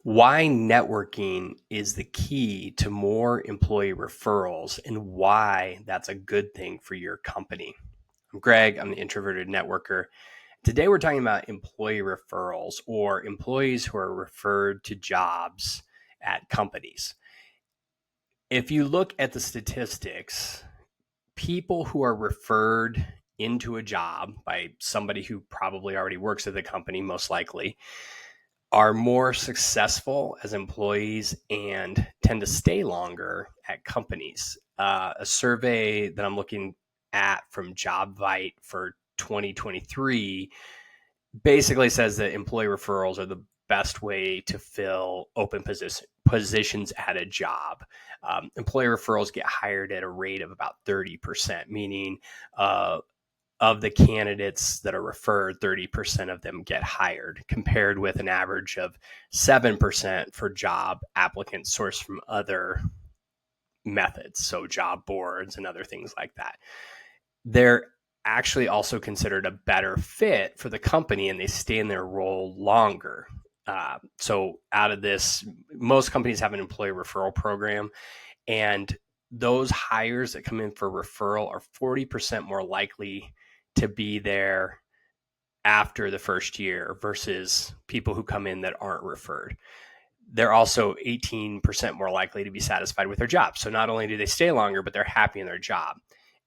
Why networking is the key to more employee referrals and why that's a good thing for your company. I'm Greg, I'm the introverted networker. Today we're talking about employee referrals or employees who are referred to jobs at companies. If you look at the statistics, people who are referred into a job by somebody who probably already works at the company, most likely, are more successful as employees and tend to stay longer at companies. A survey that I'm looking at from JobVite for 2023 basically says that employee referrals are the best way to fill open positions at a job. Employee referrals get hired at a rate of about 30%, meaning of the candidates that are referred, 30% of them get hired, compared with an average of 7% for job applicants sourced from other methods, so job boards and other things like that. They're actually also considered a better fit for the company and they stay in their role longer. So out of this, most companies have an employee referral program, and those hires that come in for referral are 40% more likely to be there after the first year versus people who come in that aren't referred. They're also 18% more likely to be satisfied with their job. So not only do they stay longer, but they're happy in their job.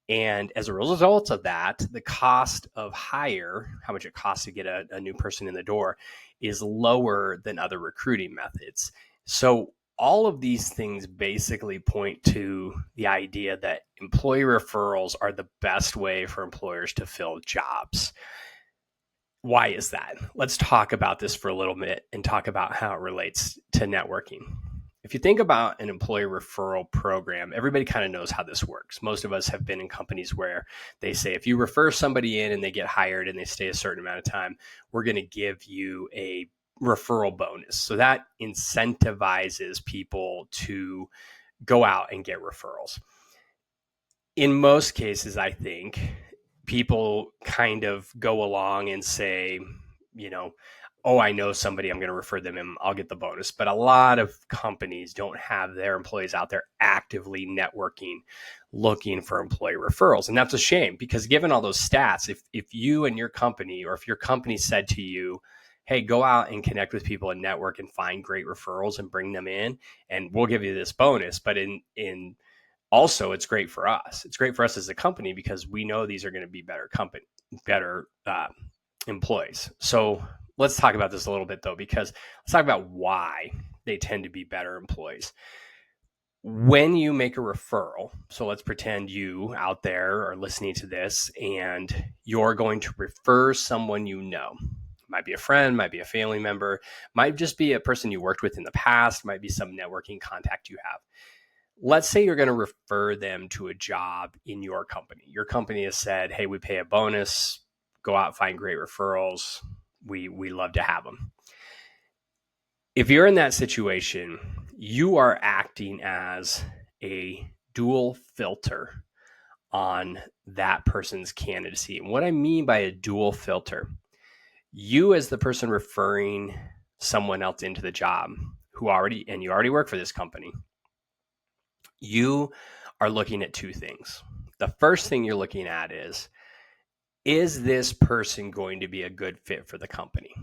And as a result of that, the cost of hire, how much it costs to get a new person in the door, is lower than other recruiting methods. So all of these things basically point to the idea that employee referrals are the best way for employers to fill jobs. Why is that? Let's talk about this for a little bit and talk about how it relates to networking. If you think about an employee referral program, everybody kind of knows how this works. Most of us have been in companies where they say, if you refer somebody in and they get hired and they stay a certain amount of time, we're going to give you a referral bonus. So that incentivizes people to go out and get referrals. In most cases, I think people kind of go along and say, oh, I know somebody, I'm going to refer them and I'll get the bonus. But a lot of companies don't have their employees out there actively networking, looking for employee referrals. And that's a shame, because given all those stats, if you and your company, or if your company said to you, hey, go out and connect with people and network and find great referrals and bring them in, and we'll give you this bonus. But in also, it's great for us. It's great for us as a company because we know these are going to be better employees. So let's talk about this a little bit, though, because let's talk about why they tend to be better employees. When you make a referral, so let's pretend you out there are listening to this and you're going to refer someone you know. Might be a friend, might be a family member, might just be a person you worked with in the past, might be some networking contact you have. Let's say you're going to refer them to a job in your company. Your company has said, hey, we pay a bonus, go out, find great referrals. We love to have them. If you're in that situation, you are acting as a dual filter on that person's candidacy. And what I mean by a dual filter, you as the person referring someone else into the job you already work for this company, you are looking at two things. The first thing you're looking at is this person going to be a good fit for the company?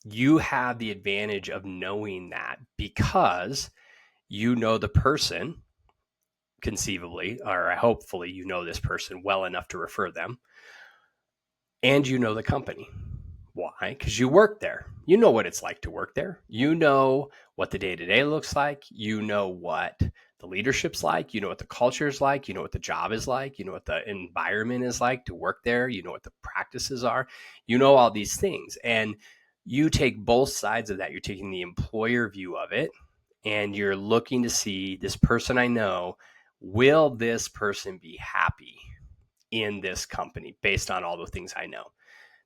You have the advantage of knowing that because you know the person, conceivably, or hopefully you know this person well enough to refer them, and you know the company. Why? Because you work there. You know what it's like to work there. You know what the day-to-day looks like. You know what the leadership's like. You know what the culture is like. You know what the job is like. You know what the environment is like to work there. You know what the practices are. You know all these things. And you take both sides of that. You're taking the employer view of it, and you're looking to see, this person I know, will this person be happy in this company based on all the things I know?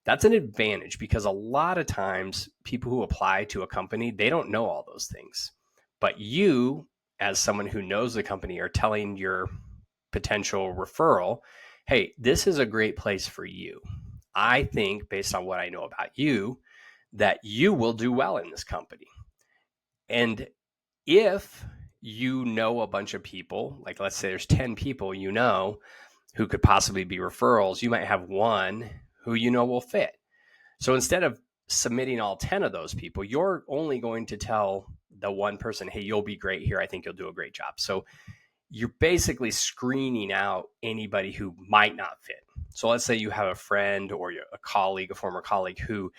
That's an advantage, because a lot of times people who apply to a company, they don't know all those things. But you, as someone who knows the company, are telling your potential referral, hey, this is a great place for you. I think, based on what I know about you, that you will do well in this company. And if you know a bunch of people, like let's say there's 10 people who could possibly be referrals, you might have one who will fit. So instead of submitting all 10 of those people, you're only going to tell the one person, hey, you'll be great here. I think you'll do a great job. So you're basically screening out anybody who might not fit. So let's say you have a friend or a colleague, a former colleague who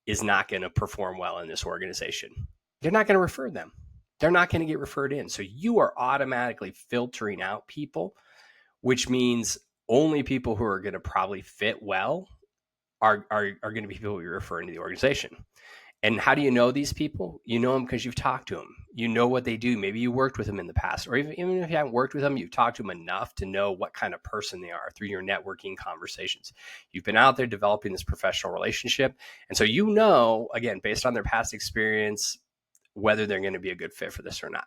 is not going to perform well in this organization. You're not going to refer them. They're not going to get referred in. So you are automatically filtering out people, which means only people who are going to probably fit well are going to be people you're referring to the organization. And how do you know these people? You know them because you've talked to them. You know what they do. Maybe you worked with them in the past, or even if you haven't worked with them, you've talked to them enough to know what kind of person they are through your networking conversations. You've been out there developing this professional relationship. And so again, based on their past experience, whether they're going to be a good fit for this or not.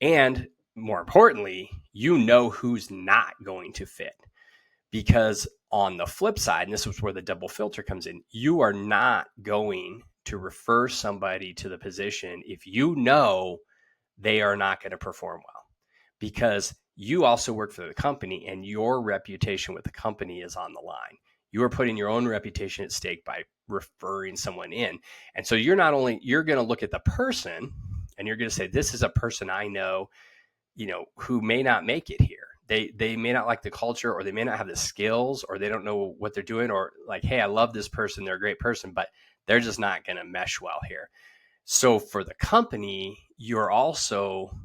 And more importantly, who's not going to fit. Because on the flip side, and this is where the double filter comes in, you are not going to refer somebody to the position if you know they are not going to perform well, because you also work for the company and your reputation with the company is on the line. You are putting your own reputation at stake by referring someone in. And so you're going to look at the person and you're going to say, this is a person I know, who may not make it here. They may not like the culture, or they may not have the skills, or they don't know what they're doing, or like, hey, I love this person, they're a great person, but they're just not going to mesh well here. So for the company, you're also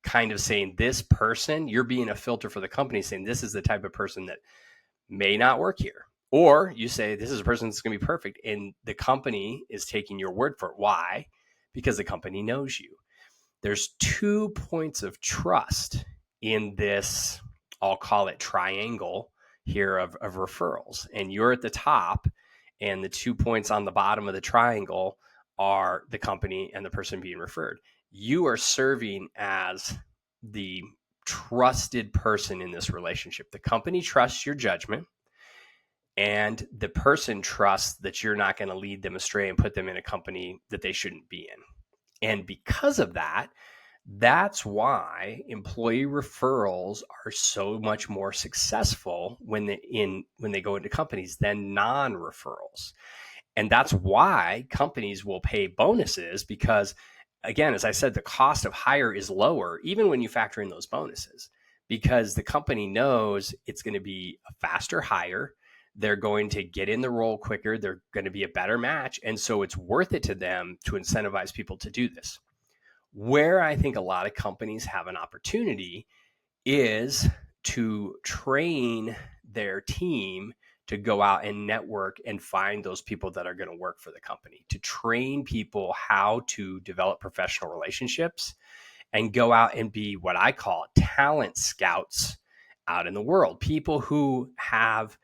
kind of saying this person, you're being a filter for the company, saying this is the type of person that may not work here. Or you say this is a person that's going to be perfect, and the company is taking your word for it. Why? Because the company knows you. There's 2 points of trust in this, I'll call it triangle here of referrals. And you're at the top, and the 2 points on the bottom of the triangle are the company and the person being referred. You are serving as the trusted person in this relationship. The company trusts your judgment, and the person trusts that you're not going to lead them astray and put them in a company that they shouldn't be in. And because of that, that's why employee referrals are so much more successful when they go into companies than non-referrals. And that's why companies will pay bonuses, because, again, as I said, the cost of hire is lower even when you factor in those bonuses, because the company knows it's going to be a faster hire. They're going to get in the role quicker. They're going to be a better match. And so it's worth it to them to incentivize people to do this. Where I think a lot of companies have an opportunity is to train their team to go out and network and find those people that are going to work for the company, to train people how to develop professional relationships and go out and be what I call talent scouts out in the world, people who have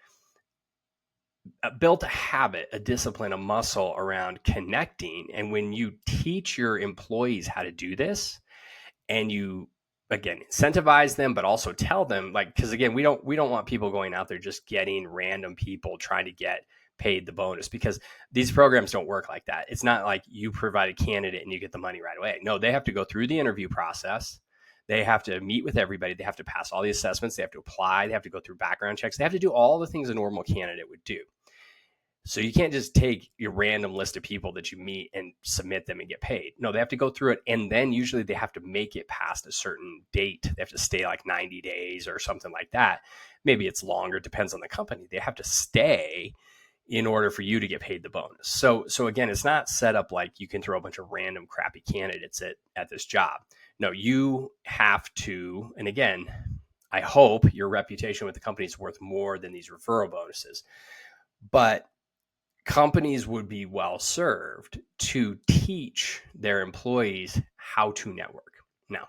built a habit, a discipline, a muscle around connecting. And when you teach your employees how to do this, and you, again, incentivize them, but also tell them, like, because again, we don't want people going out there just getting random people trying to get paid the bonus, because these programs don't work like that. It's not like you provide a candidate and you get the money right away. No, they have to go through the interview process. They have to meet with everybody. They have to pass all the assessments. They have to apply. They have to go through background checks. They have to do all the things a normal candidate would do. So you can't just take your random list of people that you meet and submit them and get paid. No, they have to go through it. And then usually they have to make it past a certain date. They have to stay like 90 days or something like that. Maybe it's longer, depends on the company. They have to stay in order for you to get paid the bonus. So again, it's not set up like you can throw a bunch of random crappy candidates at this job. No, you have to, and again, I hope your reputation with the company is worth more than these referral bonuses. But companies would be well served to teach their employees how to network. Now,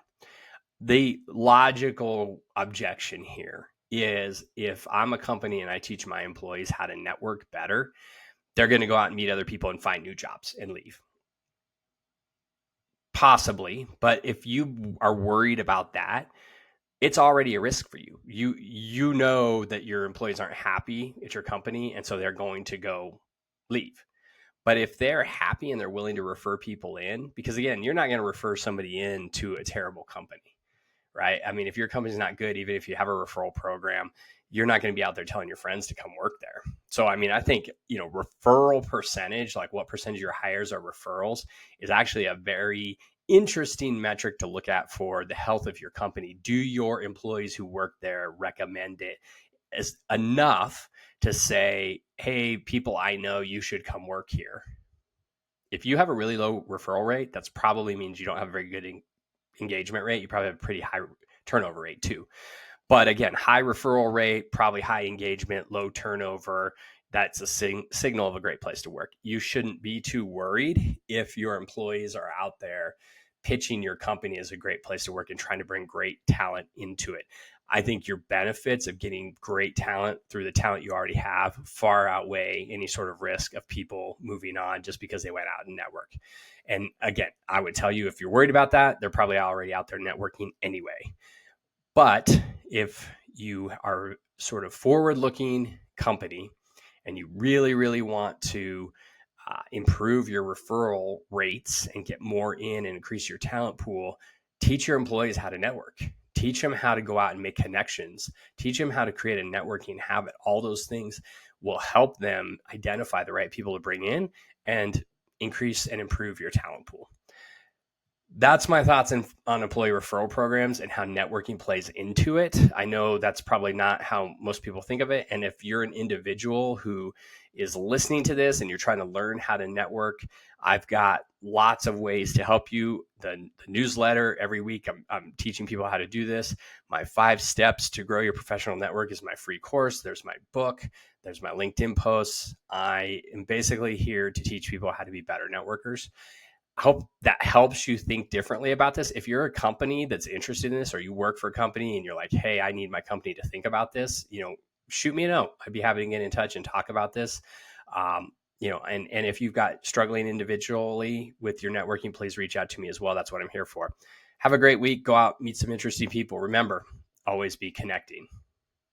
the logical objection here is, if I'm a company and I teach my employees how to network better, they're going to go out and meet other people and find new jobs and leave. Possibly, but if you are worried about that, it's already a risk for you. You know that your employees aren't happy at your company, and so they're going to go leave. But if they're happy and they're willing to refer people in, because again, you're not going to refer somebody in to a terrible company, right? I mean, if your company's not good, even if you have a referral program, you're not going to be out there telling your friends to come work there. So, I mean, I think, referral percentage, like what percentage of your hires are referrals, is actually a very interesting metric to look at for the health of your company. Do your employees who work there recommend it as enough to say, hey, people I know, you should come work here? If you have a really low referral rate, that's probably means you don't have a very good engagement rate. You probably have a pretty high turnover rate too. But again, high referral rate, probably high engagement, low turnover. That's a signal of a great place to work. You shouldn't be too worried if your employees are out there pitching your company as a great place to work and trying to bring great talent into it. I think your benefits of getting great talent through the talent you already have far outweigh any sort of risk of people moving on just because they went out and network. And again, I would tell you, if you're worried about that, they're probably already out there networking anyway. But if you are sort of forward-looking company and you really, really want to improve your referral rates and get more in and increase your talent pool, teach your employees how to network. Teach them how to go out and make connections. Teach them how to create a networking habit. All those things will help them identify the right people to bring in and increase and improve your talent pool. That's my thoughts on employee referral programs and how networking plays into it. I know that's probably not how most people think of it. And if you're an individual who is listening to this and you're trying to learn how to network, I've got lots of ways to help you. The newsletter every week, I'm teaching people how to do this. My 5 steps to grow your professional network is my free course. There's my book. There's my LinkedIn posts. I am basically here to teach people how to be better networkers. I hope that helps you think differently about this. If you're a company that's interested in this, or you work for a company and you're like, hey, I need my company to think about this, shoot me a note. I'd be happy to get in touch and talk about this. And if you've got struggling individually with your networking, please reach out to me as well. That's what I'm here for. Have a great week. Go out, meet some interesting people. Remember, always be connecting.